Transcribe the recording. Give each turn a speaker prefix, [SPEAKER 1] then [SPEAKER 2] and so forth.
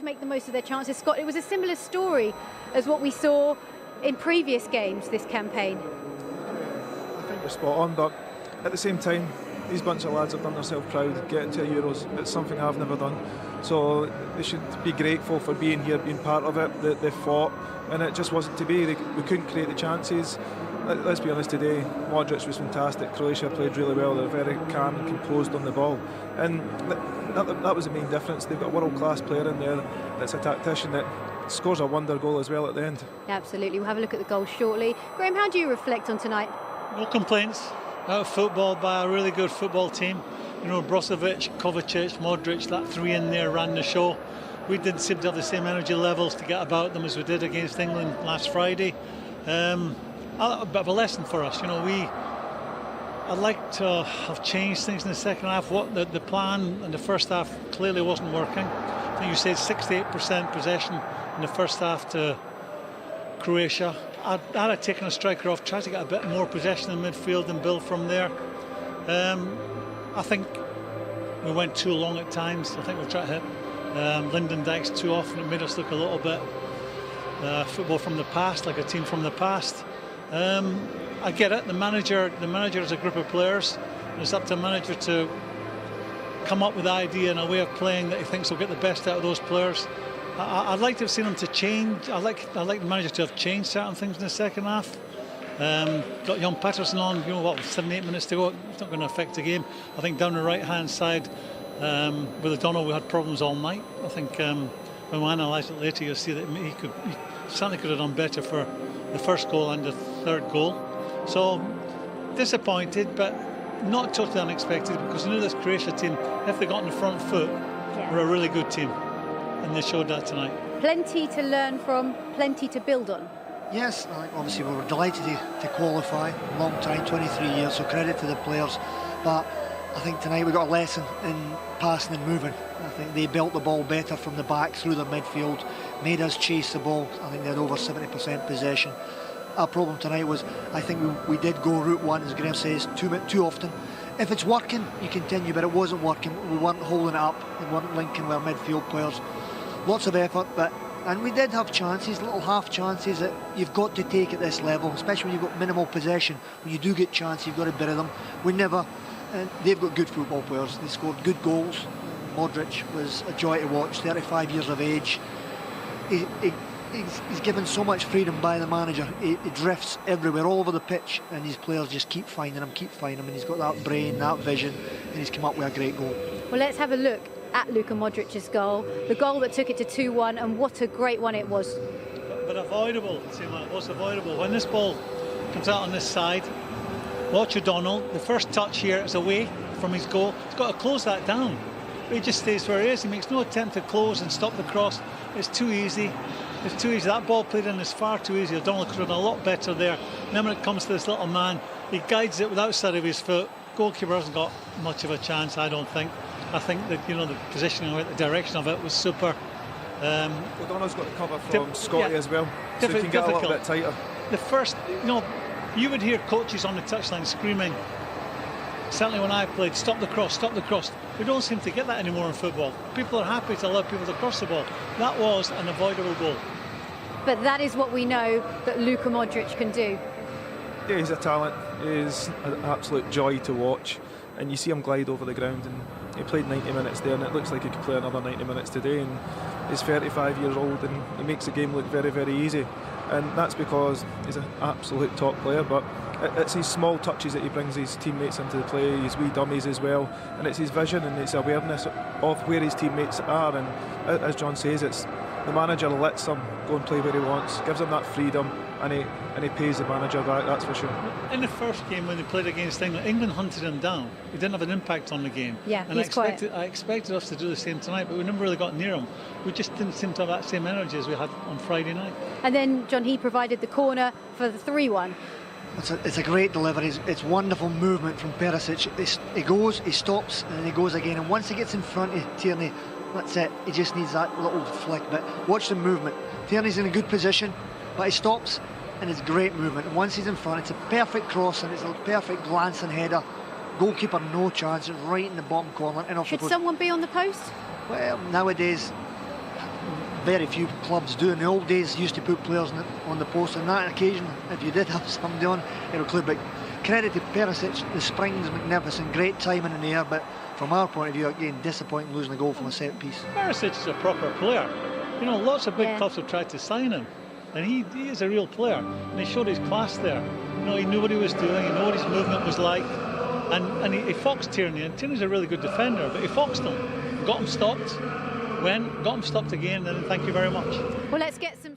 [SPEAKER 1] to make the most of their chances. Scott, it was a similar story as what we saw in previous games this campaign.
[SPEAKER 2] I think you're spot on, but at the same time, these bunch of lads have done themselves proud getting to Euros. It's something I've never done, so they should be grateful for being here, being part of it. They fought, and it just wasn't to be. We couldn't create the chances. Let's be honest, today MODRIC was fantastic. Croatia played really well. They're very calm and composed on the ball, and that was the main difference. They've got a world-class player in there that's a tactician that scores a wonder goal as well at the end.
[SPEAKER 1] Absolutely. We'll have a look at the goal shortly. Graham, how do you reflect on tonight?
[SPEAKER 3] No complaints. Out of football by a really good football team. You know, Brozovic, Kovacic, Modric, that three in there ran the show. We didn't seem to have the same energy levels to get about them as we did against England last Friday. A bit of a lesson for us. You know, I'd like to have changed things in the second half. What the plan in the first half clearly wasn't working. I think you said 68% possession in the first half to Croatia. I'd have taken a striker off, tried to get a bit more possession in midfield and build from there. I think we went too long at times. I think we've tried to hit Lyndon Dykes too often. It made us look a little bit football from the past, like a team from the past. I get it. The manager is a group of players, and it's up to the manager to come up with an idea and a way of playing that he thinks will get the best out of those players. I'd like to have seen him to change. I'd like the manager to have changed certain things in the second half. Got Jan Patterson on, 7-8 minutes to go. It's not going to affect the game. I think down the right-hand side with O'Donnell, we had problems all night. I think when we analyse it later, you'll see that he certainly could have done better for the first goal and the third goal. So disappointed, but not totally unexpected, because I knew this Croatia team, if they got on the front foot, were a really good team. And they showed that tonight. Plenty
[SPEAKER 1] to learn from, plenty to build on.
[SPEAKER 4] Yes, obviously we were delighted to qualify. Long time, 23 years, so credit to the players. But I think tonight we got a lesson in passing and moving. I think they built the ball better from the back through the midfield, made us chase the ball. I think they had over 70% possession. Our problem tonight was, I think we did go route one, as Graham says, too often. If it's working, you continue, but it wasn't working. We weren't holding it up and weren't linking with our midfield players. Lots of effort, and we did have chances, little half chances that you've got to take at this level, especially when you've got minimal possession. When you do get chances, you've got to bury them. We never, and they've got good football players. They scored good goals. Modric was a joy to watch, 35 years of age. He's given so much freedom by the manager. He drifts everywhere, all over the pitch, and his players just keep finding him, and he's got that brain, that vision, and he's come up with a great goal.
[SPEAKER 1] Well, let's have a look at Luka Modric's goal, the goal that took it to 2-1, and what a great one it was.
[SPEAKER 3] But avoidable, it seemed like it was avoidable. When this ball comes out on this side, watch O'Donnell, the first touch here is away from his goal. He's got to close that down. But he just stays where he is. He makes no attempt to close and stop the cross. It's too easy. It's too easy. That ball played in is far too easy. O'Donnell could have done a lot better there. And then when it comes to this little man, he guides it with outside of his foot. Goalkeeper hasn't got much of a chance, I don't think. I think that, the positioning of it, the direction of it was super.
[SPEAKER 2] O'Donnell's got the cover from Scotty as well, so he can get a little bit tighter.
[SPEAKER 3] The first, you would hear coaches on the touchline screaming, certainly when I played, stop the cross, stop the cross. We don't seem to get that anymore in football. People are happy to allow people to cross the ball. That was an avoidable goal.
[SPEAKER 1] But that is what we know that Luka Modric can do.
[SPEAKER 2] Yeah, he's a talent. He's an absolute joy to watch. And you see him glide over the ground, and he played 90 minutes there, and it looks like he could play another 90 minutes today. And he's 35 years old, and he makes the game look very, very easy. And that's because he's an absolute top player, but it's his small touches that he brings his teammates into the play, his wee dummies as well, and it's his vision and his awareness of where his teammates are. And as John says, it's the manager lets him go and play where he wants, gives him that freedom, and he pays the manager back, that's for sure.
[SPEAKER 3] In the first game when they played against England, England hunted him down. He didn't have an impact on the game.
[SPEAKER 1] Yeah,
[SPEAKER 3] and I expected us to do the same tonight, but we never really got near him. We just didn't seem to have that same energy as we had on Friday night.
[SPEAKER 1] And then, John, he provided the corner for the 3-1.
[SPEAKER 4] It's a great delivery. It's wonderful movement from Perisic. He goes, he stops, and then he goes again. And once he gets in front of Tierney, that's it. He just needs that little flick. But watch the movement. Tierney's in a good position, but he stops, and it's great movement. And once he's in front, it's a perfect cross, and it's a perfect glancing header. Goalkeeper, no chance. It's right in the bottom corner. And
[SPEAKER 1] Should someone be on the post?
[SPEAKER 4] Well, nowadays, very few clubs do. In the old days, used to put players on the post. On that occasion, if you did have somebody on, it would include. But credit to Perisic, the spring's magnificent, great timing in the air. But from our point of view, again, disappointing losing the goal from a set piece.
[SPEAKER 3] Perisic is a proper player. You know, lots of big clubs have tried to sign him, and he is a real player, and he showed his class there. You know, he knew what he was doing, he knew what his movement was like, and he foxed Tierney, and Tierney's a really good defender, but he foxed him, got him stopped, got him stopped again, and then thank you very much.
[SPEAKER 1] Well, let's get some...